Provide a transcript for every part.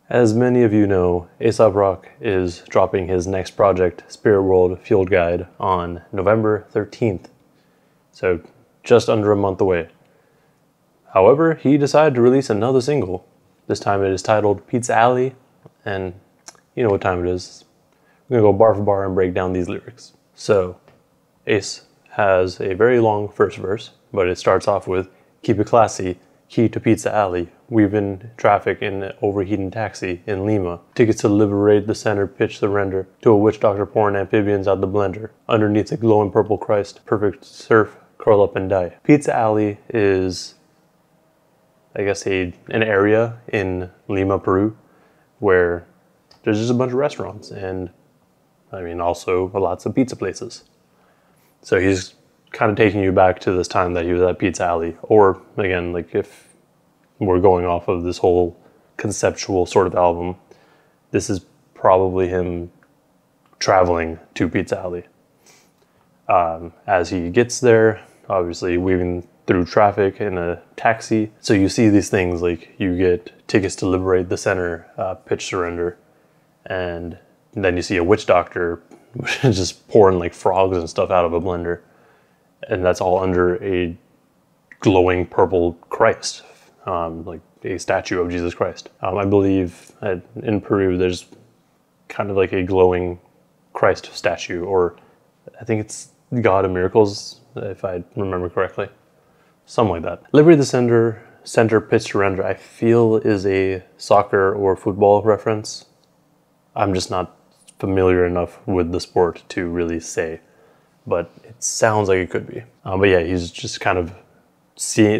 As many of you know, Aesop Rock is dropping his next project, Spirit World Field Guide, on November 13th. So just under a month away. However, he decided to release another single. This time it is titled Pizza Alley, and you know what time it is. We're gonna go bar for bar and break down these lyrics. So, Ace has a very long first verse, but it starts off with, keep it classy, key to Pizza Alley, weave in traffic in an overheating taxi in Lima, tickets to liberate the center, pitch the render, to a witch doctor pouring amphibians out the blender, underneath a glowing purple Christ, perfect surf, curl up and die. Pizza Alley is, I guess, an area in Lima, Peru, where there's just a bunch of restaurants and, I mean, also lots of pizza places. So he's kind of taking you back to this time that he was at Pizza Alley. Or, again, like if we're going off of this whole conceptual sort of album, this is probably him traveling to Pizza Alley. As he gets there, obviously weaving through traffic in a taxi. So you see these things like you get tickets to liberate the center, pitch surrender, and then you see a witch doctor just pouring like frogs and stuff out of a blender. And that's all under a glowing purple Christ, like a statue of Jesus Christ. I believe in Peru there's kind of like a glowing Christ statue, or I think it's God of Miracles, if I remember correctly. Something like that. Liberate the center, pitch surrender, I feel is a soccer or football reference. I'm just not familiar enough with the sport to really say, but it sounds like it could be. But yeah, he's just kind of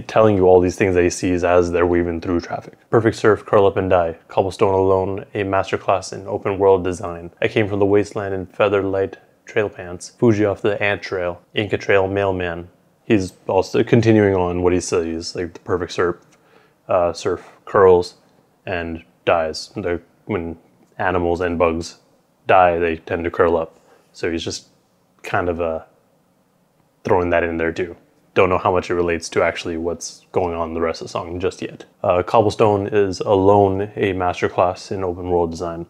telling you all these things that he sees as they're weaving through traffic. Perfect surf, curl up and die. Cobblestone alone, a masterclass in open world design. I came from the wasteland in feather light trail pants. Fuji off the ant trail, Inca trail mailman. He's also continuing on what he says, like the perfect surf curls and dies. When animals and bugs die, they tend to curl up. So he's just kind of throwing that in there too. Don't know how much it relates to actually what's going on in the rest of the song just yet. Cobblestone is alone a masterclass in open world design.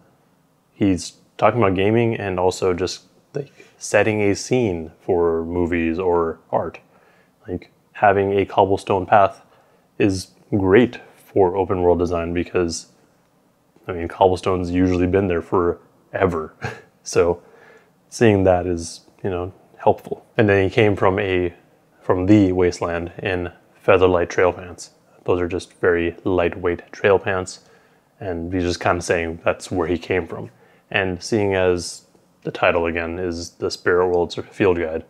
He's talking about gaming and also just like setting a scene for movies or art. Like having a cobblestone path is great for open world design because, I mean, cobblestone's usually been there forever. So seeing that is, you know, helpful. And then he came from the wasteland in featherlight trail pants. Those are just very lightweight trail pants, and he's just kind of saying that's where he came from. And seeing as the title again is the Spirit World Field Guide,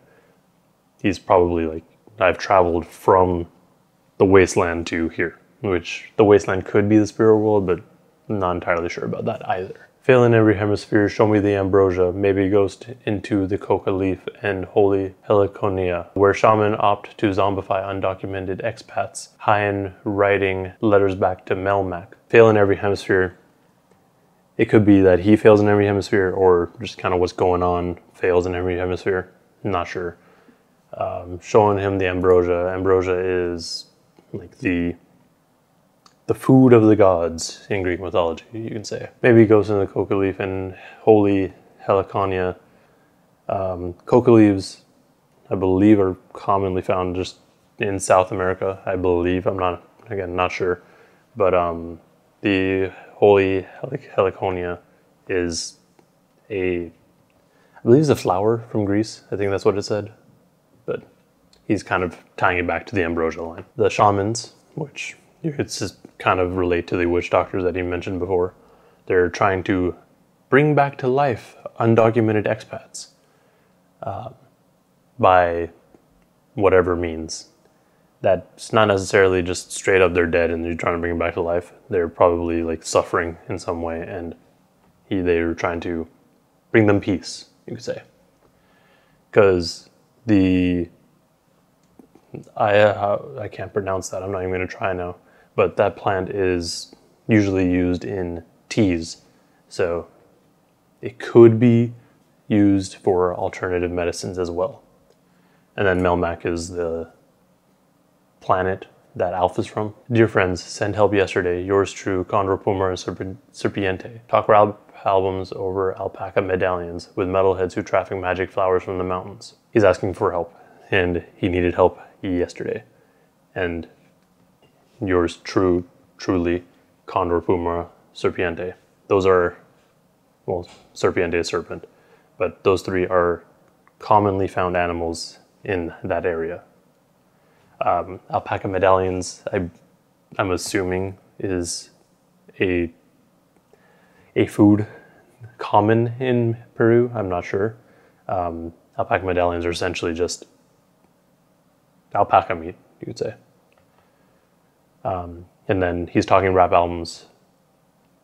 he's probably like, I've traveled from the wasteland to here, which the wasteland could be the spirit world, but I'm not entirely sure about that either. Fail in every hemisphere, show me the ambrosia, maybe ghost into the coca leaf and holy heliconia, where shaman opt to zombify undocumented expats, high in writing letters back to Melmac. Fail in every hemisphere. It could be that he fails in every hemisphere, or just kind of what's going on fails in every hemisphere. I'm not sure. Showing him the ambrosia. Ambrosia is like the food of the gods in Greek mythology, you can say. Maybe he goes into the coca leaf and holy heliconia. Coca leaves, I believe, are commonly found just in South America, I believe. I'm not sure. But the holy heliconia is I believe it's a flower from Greece. I think that's what it said. But he's kind of tying it back to the ambrosia line. The shamans, which it's just kind of relate to the witch doctors that he mentioned before. They're trying to bring back to life undocumented expats by whatever means. That's not necessarily just straight up they're dead and you're trying to bring them back to life. They're probably like suffering in some way, and they're trying to bring them peace, you could say. Because I can't pronounce that. I'm not even going to try now. But that plant is usually used in teas. So it could be used for alternative medicines as well. And then Melmac is the planet that Alpha's from. Dear friends, send help yesterday. Yours true, Condor Puma and Serpiente. Talk rap albums over alpaca medallions with metalheads who traffic magic flowers from the mountains. He's asking for help, and he needed help yesterday. And yours truly, Condor Puma Serpiente. Those are, well, Serpiente is serpent, but those three are commonly found animals in that area. Alpaca medallions, I'm assuming, is a food common in Peru. I'm not sure. Alpaca medallions are essentially just alpaca meat, you could say. And then he's talking rap albums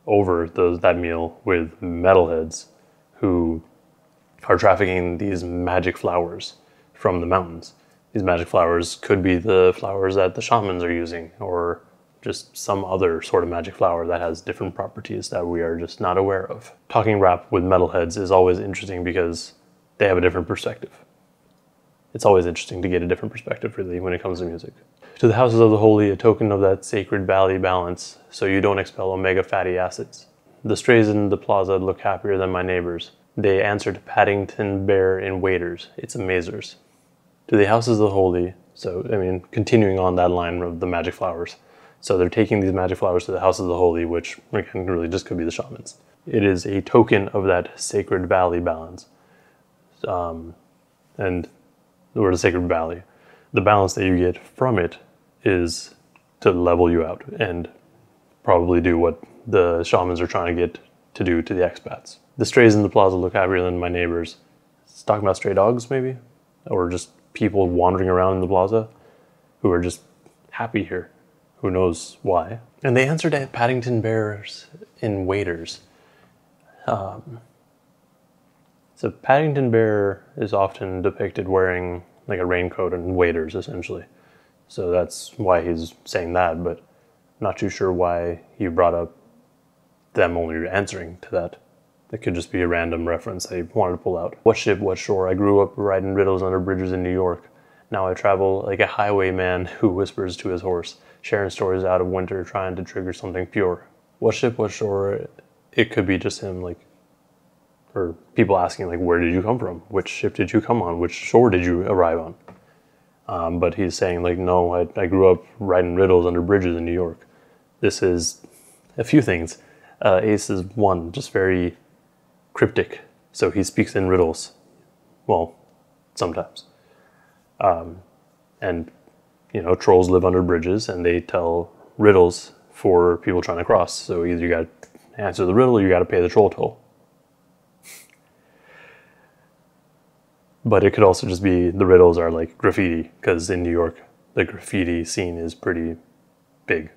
over that meal with metalheads who are trafficking these magic flowers from the mountains. These magic flowers could be the flowers that the shamans are using, or just some other sort of magic flower that has different properties that we are just not aware of. Talking rap with metalheads is always interesting because they have a different perspective. It's always interesting to get a different perspective, really, when it comes to music. To the houses of the holy, a token of that sacred valley balance, so you don't expel omega fatty acids. The strays in the plaza look happier than my neighbors. They answer to Paddington Bear in waiters. It's amazers. To the houses of the holy, so, I mean, continuing on that line of the magic flowers. So they're taking these magic flowers to the houses of the holy, which, again, really just could be the shamans. It is a token of that sacred valley balance. And the word is sacred valley. The balance that you get from it is to level you out and probably do what the shamans are trying to get to do to the expats. The strays in the plaza look happier than my neighbors. It's talking about stray dogs, maybe? Or just people wandering around in the plaza who are just happy here. Who knows why? And they answered at Paddington Bears in waiters. So Paddington Bear is often depicted wearing like a raincoat and waders, essentially. So that's why he's saying that, but not too sure why he brought up them only answering to that. It could just be a random reference they wanted to pull out. What ship, what shore? I grew up riding riddles under bridges in New York. Now I travel like a highwayman who whispers to his horse, sharing stories out of winter, trying to trigger something pure. What ship, what shore? It could be just him, like, or people asking, like, where did you come from? Which ship did you come on? Which shore did you arrive on? But he's saying, like, no, I grew up riding riddles under bridges in New York. This is a few things. Ace is one, just very cryptic. So he speaks in riddles. Well, sometimes. And, you know, trolls live under bridges and they tell riddles for people trying to cross. So either you got to answer the riddle or you got to pay the troll toll. But it could also just be the riddles are like graffiti, because in New York, the graffiti scene is pretty big.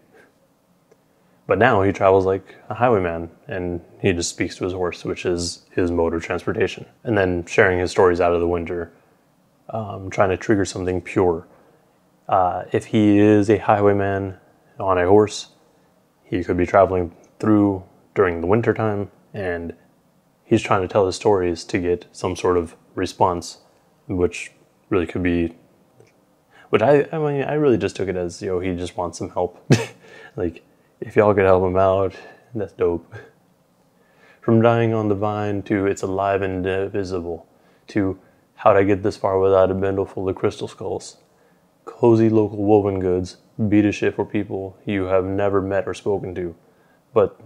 But now he travels like a highwayman and he just speaks to his horse, which is his mode of transportation. And then sharing his stories out of the winter, trying to trigger something pure. If he is a highwayman on a horse, he could be traveling through during the winter time, and he's trying to tell his stories to get some sort of response, which really could be, which I mean, I really just took it as, yo, he just wants some help. Like, if y'all could help him out, that's dope. From dying on the vine to it's alive and invisible, to how'd I get this far without a bundle full of crystal skulls. Cozy local woven goods, beat a shit for people you have never met or spoken to, but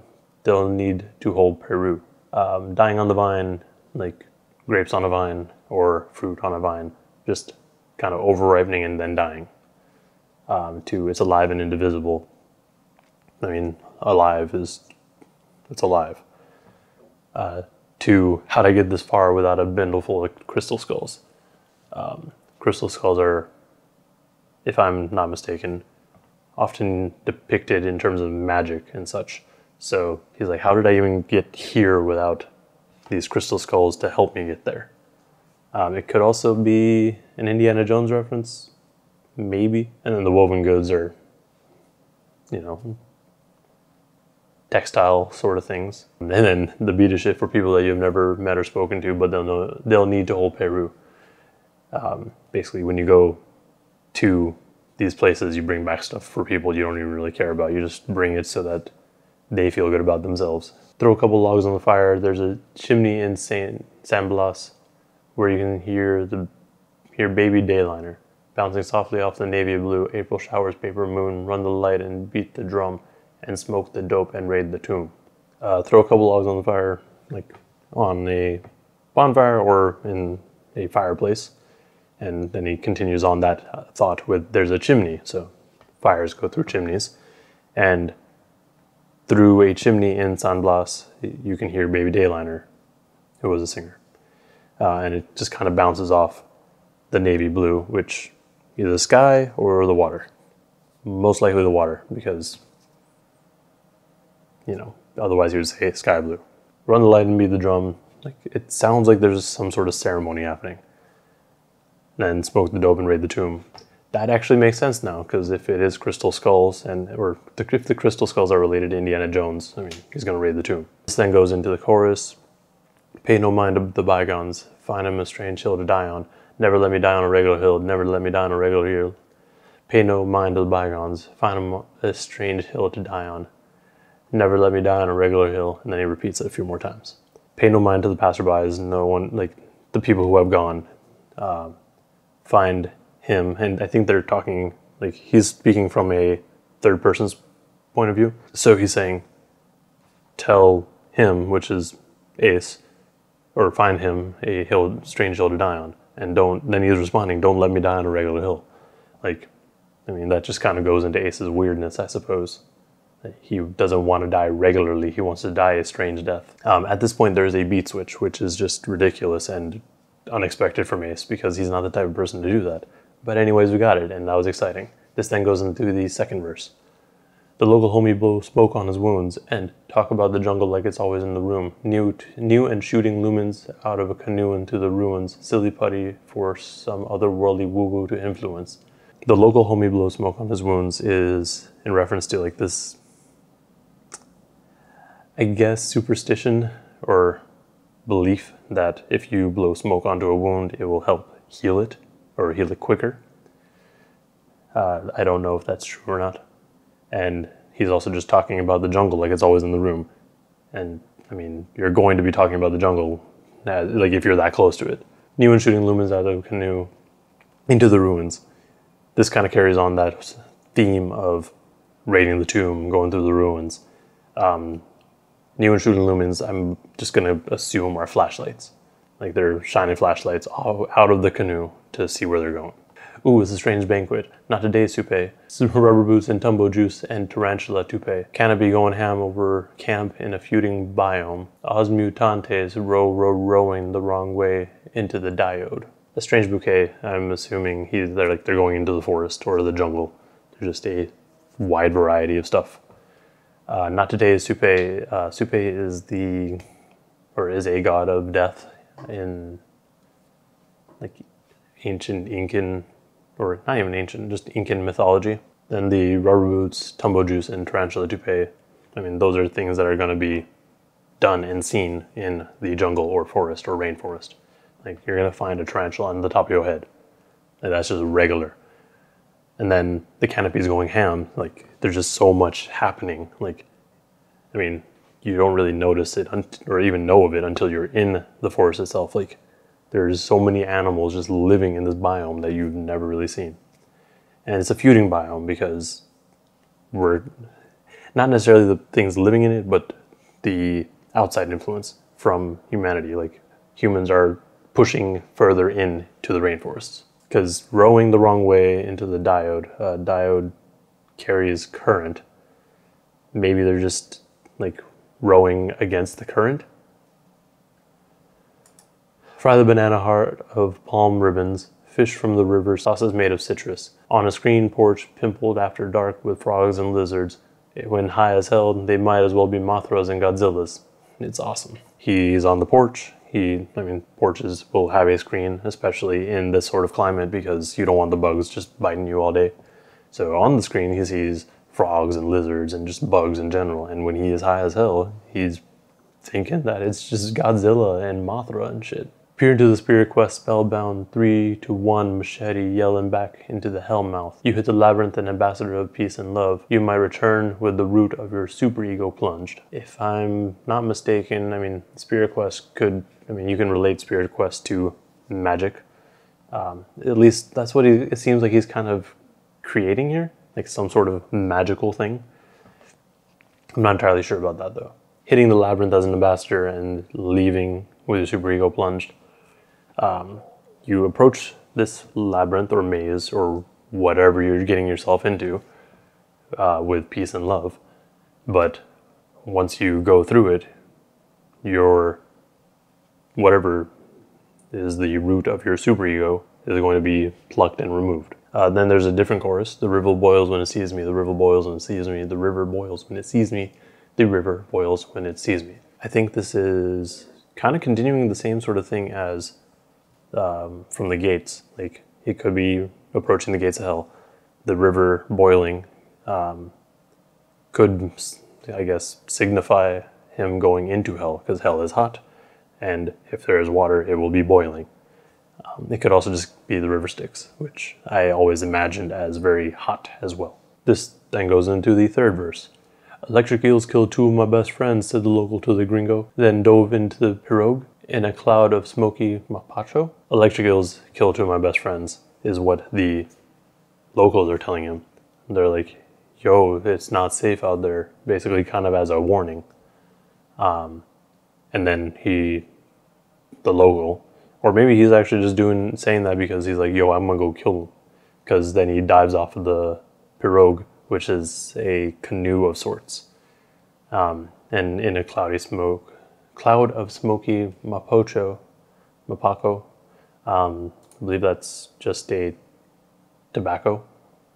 they'll need to hold Peru. Dying on the vine, like grapes on a vine or fruit on a vine, just kind of over-ripening and then dying. To it's alive and indivisible. I mean, alive is, it's alive. To how'd I get this far without a bundle full of crystal skulls. Crystal skulls are, if I'm not mistaken, often depicted in terms of magic and such. So he's like, how did I even get here without these crystal skulls to help me get there? It could also be an Indiana Jones reference, maybe. And then the woven goods are, you know, textile sort of things. And then the beat a shit for people that you've never met or spoken to, but they'll need to hold Peru. Basically, when you go to these places, you bring back stuff for people you don't even really care about. You just bring it so that they feel good about themselves. Throw a couple logs on the fire. There's a chimney in San Blas where you can hear baby dayliner bouncing softly off the navy blue April showers, paper moon, run the light and beat the drum and smoke the dope and raid the tomb. Throw a couple logs on the fire, like on a bonfire or in a fireplace. And then he continues on that thought with, there's a chimney. So fires go through chimneys. And through a chimney in San Blas, you can hear Baby Dayliner, who was a singer. And it just kind of bounces off the navy blue, which either the sky or the water. Most likely the water, because, you know, otherwise you would say sky blue. Run the light and beat the drum. Like, it sounds like there's some sort of ceremony happening. Then smoke the dope and raid the tomb. That actually makes sense now, because if it is crystal skulls, if the crystal skulls are related to Indiana Jones, I mean, he's going to raid the tomb. This then goes into the chorus. Pay no mind of the bygones. Find him a strange hill to die on. Never let me die on a regular hill. Never let me die on a regular hill. Pay no mind of the bygones. Find him a strange hill to die on. Never let me die on a regular hill. And then he repeats it a few more times. Pay no mind to the passerbys. No one, like the people who have gone. Find him, and I think they're talking, like, he's speaking from a third person's point of view. So he's saying, tell him, which is Ace, or find him a hill, strange hill to die on. And then he's responding, don't let me die on a regular hill. Like, I mean, that just kind of goes into Ace's weirdness, I suppose. He doesn't want to die regularly, he wants to die a strange death. At this point, there's a beat switch, which is just ridiculous and unexpected from Ace, because he's not the type of person to do that. But anyways, we got it, and that was exciting. This then goes into the second verse. The local homie blow smoke on his wounds, and talk about the jungle like it's always in the room. New and shooting lumens out of a canoe into the ruins. Silly putty for some otherworldly woo-woo to influence. The local homie blow smoke on his wounds is in reference to, like, this, I guess, superstition or belief that if you blow smoke onto a wound, it will help heal it, or heal it quicker. I don't know if that's true or not. And he's also just talking about the jungle like it's always in the room. And, I mean, you're going to be talking about the jungle, like, if you're that close to it. New and shooting lumens out of the canoe into the ruins. This kind of carries on that theme of raiding the tomb, going through the ruins. New and shooting lumens, I'm just going to assume are flashlights. Like, they're shining flashlights out of the canoe to see where they're going. Ooh, it's a strange banquet. Not today's soupe. Rubber boots and tumbo juice and tarantula toupee. Canopy going ham over camp in a feuding biome. Os mutantes rowing the wrong way into the diode. A strange bouquet. I'm assuming they're going into the forest or the jungle. There's just a wide variety of stuff. Not today's soupe. Soupe is a god of death in, like, ancient Incan, or not even ancient, just Incan mythology. Then the rubber boots, tumbo juice, and tarantula toupee. I mean, those are things that are going to be done and seen in the jungle or forest or rainforest. Like, you're going to find a tarantula on the top of your head. Like, that's just regular. And then the canopy's going ham. Like, there's just so much happening. Like, I mean, you don't really notice it or even know of it until you're in the forest itself. Like, there's so many animals just living in this biome that you've never really seen. And it's a feuding biome because we're not necessarily the things living in it, but the outside influence from humanity. Like, humans are pushing further in to the rainforests. Because rowing the wrong way into the diode carries current. Maybe they're just, like, rowing against the current. Fry the banana heart of palm ribbons. Fish from the river, sauces made of citrus. On a screen porch, pimpled after dark with frogs and lizards. When high as hell, they might as well be Mothras and Godzillas. It's awesome. He's on the porch. Porches will have a screen, especially in this sort of climate, because you don't want the bugs just biting you all day. So on the screen, he sees frogs and lizards and just bugs in general. And when he is high as hell, he's thinking that it's just Godzilla and Mothra and shit. Peer into the spirit quest spellbound, 3-1 machete yelling back into the hell mouth. You hit the labyrinth, an ambassador of peace and love. You might return with the root of your superego plunged. If I'm not mistaken, I mean, spirit quest could, I mean, you can relate spirit quest to magic. At least that's what it seems like he's kind of creating here, like some sort of magical thing. I'm not entirely sure about that though. Hitting the labyrinth as an ambassador and leaving with your superego plunged. You approach this labyrinth or maze or whatever you're getting yourself into with peace and love, but once you go through it, your whatever is the root of your superego is going to be plucked and removed. Then there's a different chorus. The river boils when it sees me. The river boils when it sees me. The river boils when it sees me. The river boils when it sees me. I think this is kind of continuing the same sort of thing as from the gates. Like it could be approaching the gates of hell. The river boiling could, I guess, signify him going into hell because hell is hot. And if there is water, it will be boiling. It could also just be the river Styx, which I always imagined as very hot as well. This then goes into the third verse. Electric eels killed 2 of my best friends, said the local to the gringo, then dove into the pirogue in a cloud of smoky mapacho. Electric eels killed 2 of my best friends is what the locals are telling him. They're like, yo, it's not safe out there, basically kind of as a warning. And then the local, or maybe he's actually just saying that because he's like, yo, I'm gonna go kill him. Because then he dives off of the pirogue, which is a canoe of sorts. And in a cloud of smoky mapacho, I believe that's just a tobacco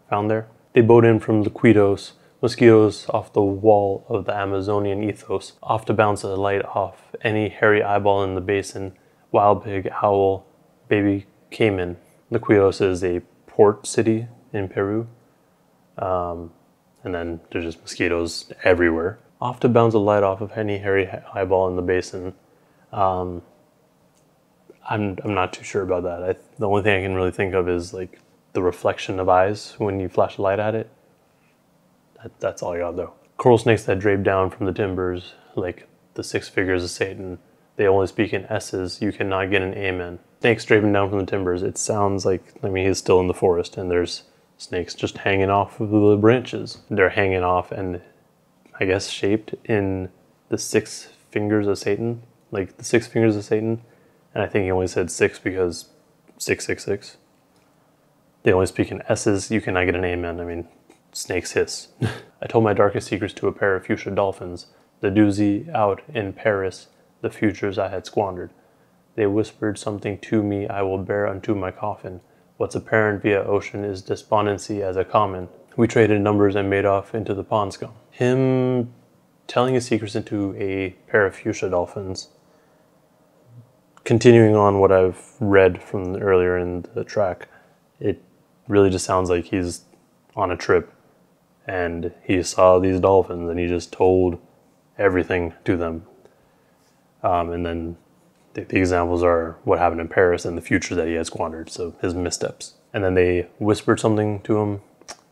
found there. They boat in from Liquidos, mosquitoes off the wall of the Amazonian ethos, off to bounce a light off any hairy eyeball in the basin, wild pig, owl, baby caiman. Liquidos is a port city in Peru. And then there's just mosquitoes everywhere. Off to bounce a light off of any hairy eyeball in the basin. I'm not too sure about that. The only thing I can really think of is like the reflection of eyes when you flash a light at it. That's all I got though. Coral snakes that drape down from the timbers, like the 6 figures of Satan. They only speak in S's. You cannot get an amen. Snakes draping down from the timbers. It sounds like, I mean, he's still in the forest and there's snakes just hanging off of the branches. They're hanging off and I guess shaped in the 6 fingers of Satan, like the 6 fingers of Satan. And I think he only said 6 because 666. They only speak in S's. You cannot get an amen. I mean, snakes hiss. I told my darkest secrets to a pair of Fuchsia Dolphins, the doozy out in Paris, the futures I had squandered. They whispered something to me I will bear unto my coffin. What's apparent via ocean is despondency as a common. We traded numbers and made off into the pond scum. Him telling his secrets into a pair of Fuchsia Dolphins. Continuing on what I've read from earlier in the track, it really just sounds like he's on a trip and he saw these dolphins and he just told everything to them. And then the examples are what happened in Paris and the future that he had squandered, so his missteps. And then they whispered something to him,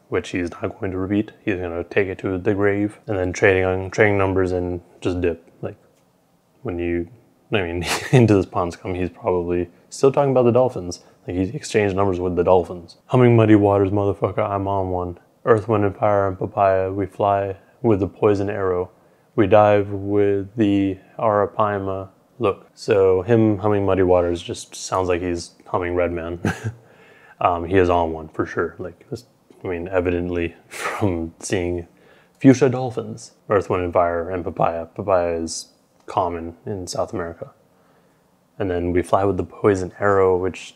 which he's not going to repeat. He's going to take it to the grave, and then trading numbers and just dip. Like when into this pond scum, he's probably still talking about the dolphins. Like he exchanged numbers with the dolphins. Humming muddy waters, motherfucker, I'm on one. Earth, wind, and fire and papaya, we fly with the poison arrow. We dive with the Arapaima look. So him humming Muddy Waters just sounds like he's humming Redman. He is on one for sure. Like, I mean, evidently from seeing Fuchsia Dolphins, Earth, Wind, and Fire, and papaya. Papaya is common in South America. And then we fly with the poison arrow, which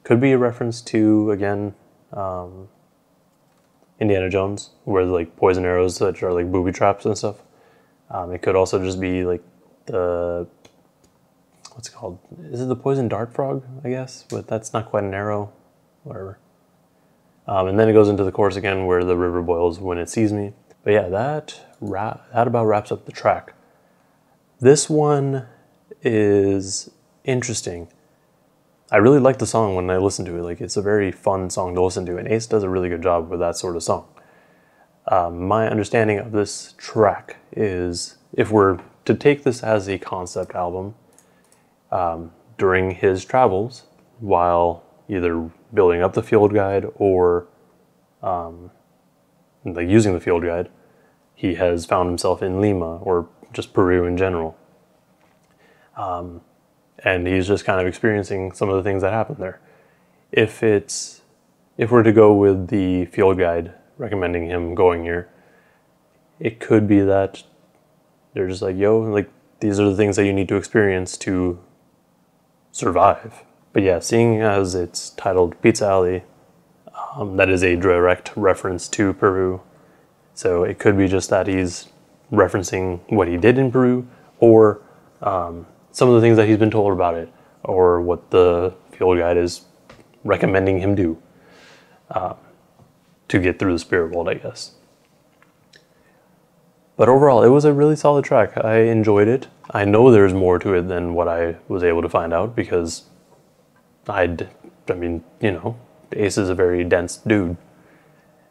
could be a reference to, again, Indiana Jones, where like poison arrows that are like booby traps and stuff. It could also just be like what's it called? Is it the poison dart frog, I guess? But that's not quite an arrow, whatever. And then it goes into the chorus again where the river boils when it sees me. But yeah, that about wraps up the track. This one is interesting. I really like the song when I listen to it. Like, it's a very fun song to listen to, and Ace does a really good job with that sort of song. My understanding of this track is, if we're to take this as a concept album, during his travels, while either building up the field guide or like using the field guide, he has found himself in Lima, or just Peru in general. And he's just kind of experiencing some of the things that happen there. If we're to go with the field guide recommending him going here, it could be that they're just like, yo, like, these are the things that you need to experience to survive. But yeah, seeing as it's titled Pizza Alley, that is a direct reference to Peru. So it could be just that he's referencing what he did in Peru, or some of the things that he's been told about it, or what the field guide is recommending him do to get through the spirit world, I guess. But overall, it was a really solid track. I enjoyed it. I know there's more to it than what I was able to find out, because I mean, you know, Ace is a very dense dude.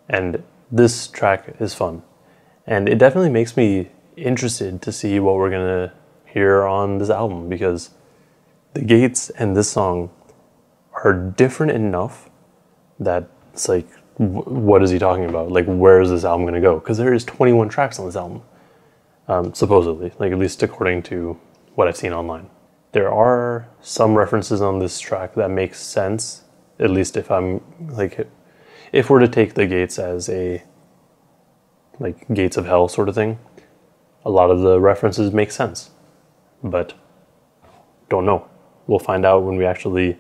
And this track is fun. And it definitely makes me interested to see what we're going to hear on this album, because the Gates and this song are different enough that it's like, what is he talking about? Like, where is this album going to go? Because there is 21 tracks on this album, supposedly, like, at least according to what I've seen online. There are some references on this track that make sense, at least if I'm, like, if we're to take the Gates as a, like, Gates of Hell sort of thing, a lot of the references make sense, but don't know. We'll find out when we actually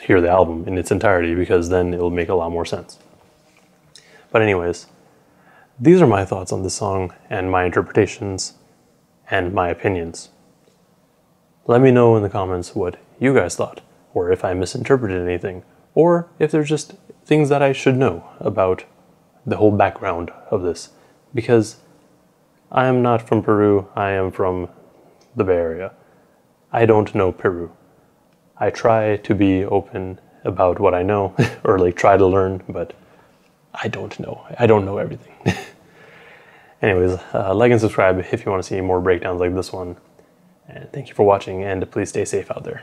hear the album in its entirety, because then it'll make a lot more sense. But anyways, these are my thoughts on this song, and my interpretations, and my opinions. Let me know in the comments what you guys thought, or if I misinterpreted anything, or if there's just things that I should know about the whole background of this, because I am not from Peru, I am from the Bay Area. I don't know Peru. I try to be open about what I know, or like try to learn, but I don't know. I don't know everything. Anyways, like and subscribe if you want to see more breakdowns like this one. And thank you for watching, and please stay safe out there.